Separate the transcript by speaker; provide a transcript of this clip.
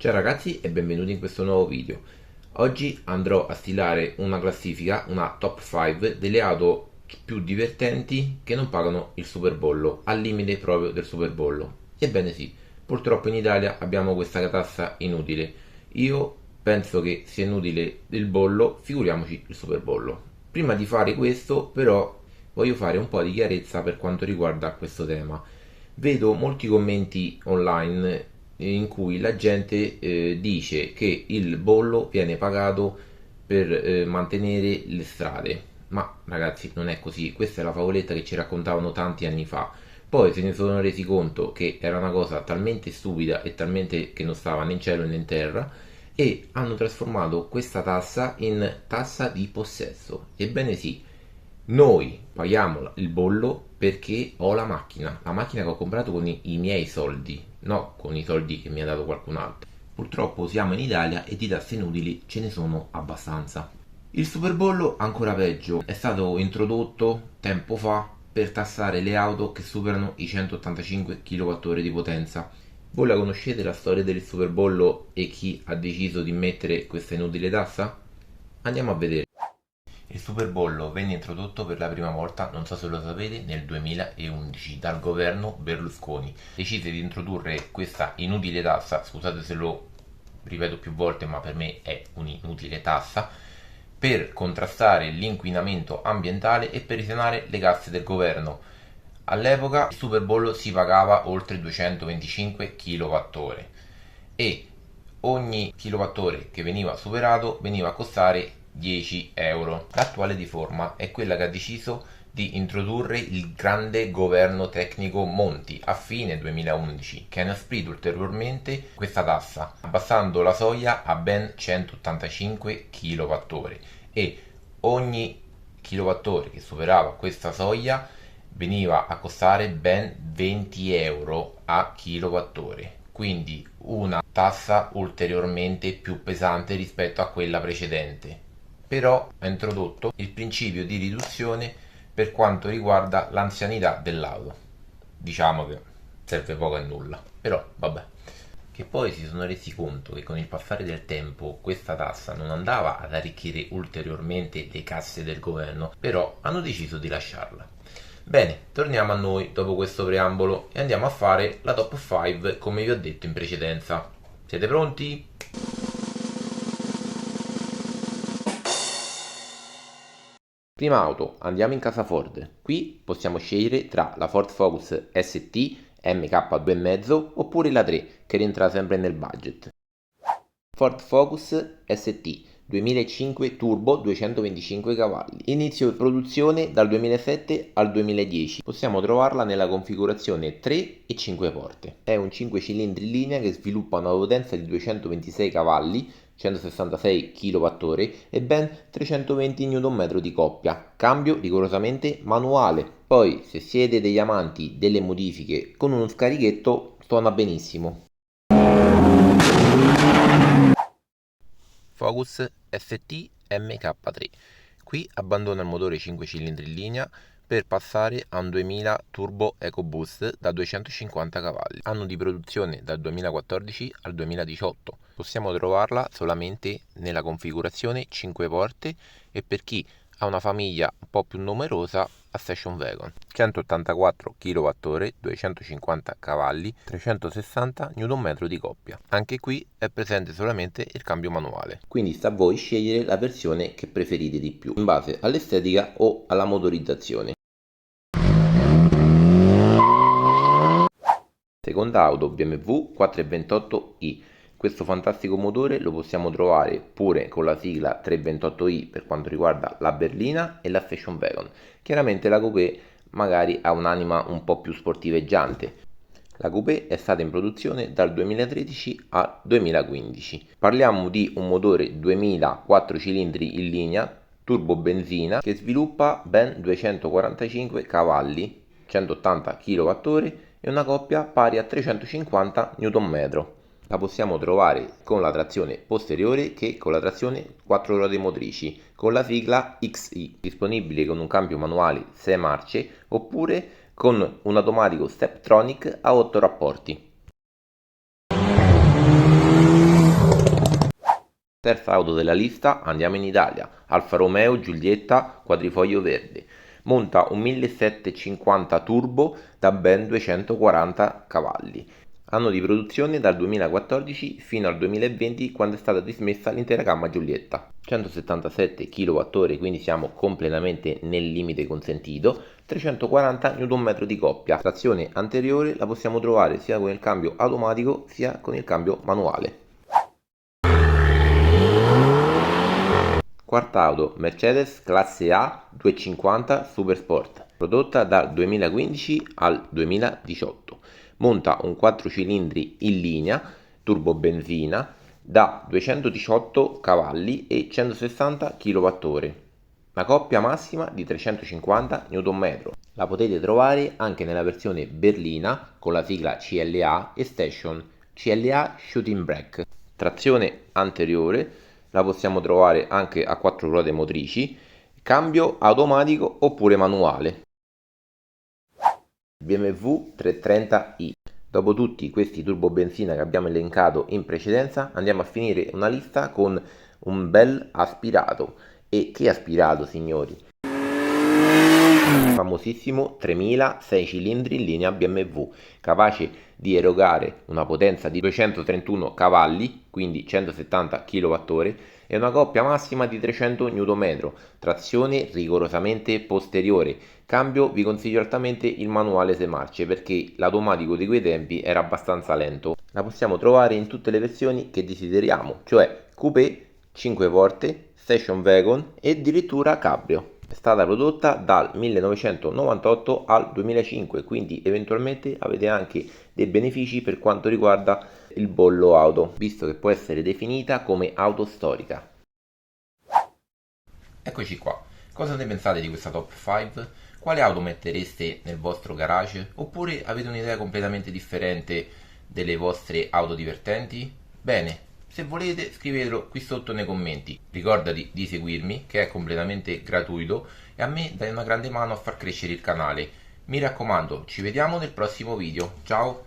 Speaker 1: Ciao ragazzi e benvenuti in questo nuovo video. Oggi andrò a stilare una classifica, una top 5 delle auto più divertenti che non pagano il superbollo, al limite proprio del superbollo. Ebbene sì, purtroppo in Italia abbiamo questa tassa inutile. Io penso che sia inutile il bollo, figuriamoci il superbollo. Prima di fare questo però voglio fare un po' di chiarezza per quanto riguarda questo tema. Vedo molti commenti online in cui la gente dice che il bollo viene pagato per mantenere le strade, ma ragazzi non è così, questa è la favoletta che ci raccontavano tanti anni fa. Poi se ne sono resi conto che era una cosa talmente stupida e talmente che non stava né in cielo né in terra, e hanno trasformato questa tassa in tassa di possesso. Ebbene sì, noi paghiamo il bollo perché ho la macchina che ho comprato con i miei soldi, no con i soldi che mi ha dato qualcun altro. Purtroppo siamo in Italia e di tasse inutili ce ne sono abbastanza. Il superbollo, ancora peggio, è stato introdotto tempo fa per tassare le auto che superano i 185 kWh di potenza. Voi la conoscete la storia del superbollo e chi ha deciso di mettere questa inutile tassa? Andiamo a vedere. Il superbollo venne introdotto per la prima volta, non so se lo sapete, nel 2011 dal governo Berlusconi. Decise di introdurre questa inutile tassa, scusate se lo ripeto più volte, ma per me è un'inutile tassa, per contrastare l'inquinamento ambientale e per risanare le casse del governo. All'epoca il superbollo si pagava oltre 225 kWh e ogni kilowattora che veniva superato veniva a costare 10 euro. L'attuale riforma è quella che ha deciso di introdurre il grande governo tecnico Monti a fine 2011, che ha inasprito ulteriormente questa tassa, abbassando la soglia a ben 185 kWh e ogni kilowattora che superava questa soglia veniva a costare ben 20 euro a kilowattora, quindi una tassa ulteriormente più pesante rispetto a quella precedente. Però ha introdotto il principio di riduzione per quanto riguarda l'anzianità dell'auto. Diciamo che serve poco e nulla, però vabbè. Che poi si sono resi conto che con il passare del tempo questa tassa non andava ad arricchire ulteriormente le casse del governo, però hanno deciso di lasciarla. Bene, torniamo a noi dopo questo preambolo e andiamo a fare la top 5 come vi ho detto in precedenza. Siete pronti? Prima auto, andiamo in casa Ford. Qui possiamo scegliere tra la Ford Focus ST MK2,5 oppure la 3 che rientra sempre nel budget. Ford Focus ST 2005 Turbo 225 cavalli. Inizio produzione dal 2007 al 2010. Possiamo trovarla nella configurazione 3 e 5 porte. È un 5 cilindri in linea che sviluppa una potenza di 226 cavalli, 166 kWh e ben 320 Nm di coppia. Cambio rigorosamente manuale. Poi, se siete degli amanti delle modifiche con uno scarichetto, suona benissimo. Focus ST MK3. Qui abbandona il motore 5 cilindri in linea per passare a un 2000 Turbo EcoBoost da 250 cavalli. Anno di produzione dal 2014 al 2018. Possiamo trovarla solamente nella configurazione 5 porte e per chi ha una famiglia un po' più numerosa a station wagon. 184 kWh, 250 cavalli, 360 Nm di coppia. Anche qui è presente solamente il cambio manuale. Quindi sta a voi scegliere la versione che preferite di più, in base all'estetica o alla motorizzazione. Seconda auto BMW 428i. Questo fantastico motore lo possiamo trovare pure con la sigla 328i per quanto riguarda la berlina e la station wagon. Chiaramente la coupé magari ha un'anima un po' più sportiveggiante. La coupé è stata in produzione dal 2013 al 2015. Parliamo di un motore 2004 cilindri in linea, turbo benzina, che sviluppa ben 245 cavalli, 180 kWh e una coppia pari a 350 Nm. La possiamo trovare con la trazione posteriore che con la trazione 4 ruote motrici, con la sigla XI, disponibile con un cambio manuale 6 marce oppure con un automatico Steptronic a 8 rapporti. Terza auto della lista, andiamo in Italia, Alfa Romeo Giulietta quadrifoglio verde. Monta un 1750 turbo da ben 240 cavalli. Anno di produzione dal 2014 fino al 2020, quando è stata dismessa l'intera gamma Giulietta. 177 kWh, quindi siamo completamente nel limite consentito. 340 Nm di coppia. Trazione anteriore la possiamo trovare sia con il cambio automatico sia con il cambio manuale. Quarta auto, Mercedes classe A 250 Super Sport, prodotta dal 2015 al 2018. Monta un 4 cilindri in linea, turbo benzina, da 218 cavalli e 160 kWh. Una coppia massima di 350 Nm. La potete trovare anche nella versione berlina con la sigla CLA e Station, CLA Shooting Brake. Trazione anteriore la possiamo trovare anche a 4 ruote motrici, cambio automatico oppure manuale. BMW 330i. Dopo tutti questi turbo benzina che abbiamo elencato in precedenza, andiamo a finire una lista con un bel aspirato. E che aspirato, signori? Famosissimo 3000 6 cilindri in linea BMW, capace di erogare una potenza di 231 cavalli, quindi 170 kWh, e una coppia massima di 300 Nm, trazione rigorosamente posteriore. Cambio, vi consiglio altamente il manuale 6 marce perché l'automatico di quei tempi era abbastanza lento. La possiamo trovare in tutte le versioni che desideriamo, cioè coupé, 5 porte, station wagon e addirittura cabrio. È stata prodotta dal 1998 al 2005, quindi eventualmente avete anche dei benefici per quanto riguarda il bollo auto, visto che può essere definita come auto storica. Eccoci qua. Cosa ne pensate di questa top 5? Quale auto mettereste nel vostro garage? Oppure avete un'idea completamente differente delle vostre auto divertenti? Bene, se volete scrivetelo qui sotto nei commenti. Ricordati di seguirmi, che è completamente gratuito, e a me dai una grande mano a far crescere il canale. Mi raccomando, ci vediamo nel prossimo video. Ciao!